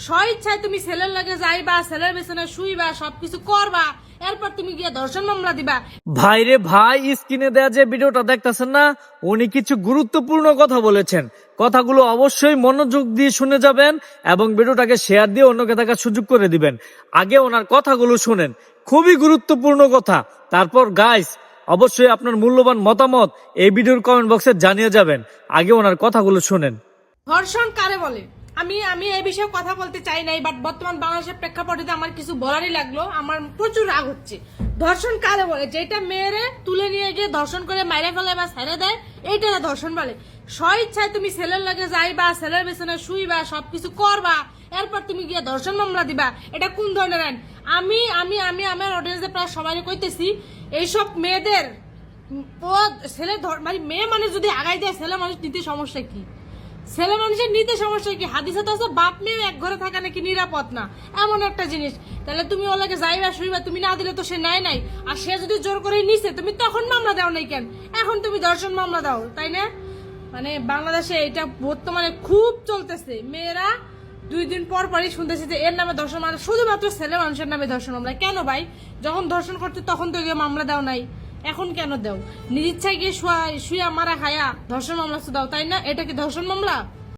স্বইচ্ছায় তুমি ছেলের লাগে যাইবা, ছেলের পেছনে শুইবা, সবকিছু করবা, এরপর তুমি গিয়ে ধর্ষণ মামলা দিবা। ভাই রে ভাই, স্ক্রিনে দেয়া যে ভিডিওটা দেখতেছেন না, উনি কিছু গুরুত্বপূর্ণ কথা বলেছেন। কথাগুলো অবশ্যই মনোযোগ দিয়ে শুনে যাবেন এবং ভিডিওটাকে শেয়ার দিয়ে অন্যকে দেখার সুযোগ করে দিবেন। আগে ওনার কথাগুলো শুনেন, খুবই গুরুত্বপূর্ণ কথা। তারপর গাইস অবশ্যই আপনার মূল্যবান মতামত এই ভিডিওর কমেন্ট বক্সে জানিয়ে যাবেন। আগে ওনার কথাগুলো শুনেন। ধর্ষণ কারে বলে? আমি আমি এই বিষয়ে কথা বলতে চাই নাই, বাট বর্তমান বাংলাদেশের প্রেক্ষাপটে আমার কিছু বলারই লাগলো। আমার প্রচুর রাগ হচ্ছে। ধর্ষণ কারে বলে? যেটা মেয়েরে তুলে নিয়ে গিয়ে ধর্ষণ করে মাইরে ফেলে বা ছেড়ে দেয়, এইটা ধর্ষণ বলে। স্বইচ্ছায় তুমি ছেলের লাগে যাইবা, ছেলের পেছনে শুইবা, সবকিছু করবা, এরপর তুমি গিয়ে ধর্ষণ মামলা দিবা, এটা কোন ধরনের আইন? আমি আমি আমি আমার অডিয়েন্সে প্রায় সবাই কইতেছি, এইসব মেয়েদের ও ছেলে মানে মেয়ে মানুষ যদি আগাই দেয়, ছেলে মানুষ নিতে সমস্যা কি? ছেলে মানুষের নিতে সমস্যা কি? হাদিসে তো আছে বাপ মেয়ে এক ঘরে থাকা নাকি নিরাপদ না, এমন একটা জিনিস। তাহলে তুমি ওলাকে যাইবা শুইবা, তুমি না দিলে তো সে নেয় নাই। আর সে যদি জোর করে নিছে, তুমি তখন মামলা দাও নাই কেন? এখন তুমি ধর্ষণ মামলা দাও, তাই না? মানে বাংলাদেশে এটা বর্তমানে খুব চলতেছে। মেয়েরা 2 দিন পর পরই শুনতেছে যে এর নামে ধর্ষণ মামলা, শুধুমাত্র ছেলে মানুষের নামে ধর্ষণ মামলা। কেন ভাই? যখন ধর্ষণ করতে তখন তো গিয়ে মামলা দাও নাই, এখন কেন দাও? নিজ ইচ্ছায় গিয়ে শুয়া মারা খায়া ধর্ষণ মামলা দাও, তাই না? এটা কি ধর্ষণ মামলা?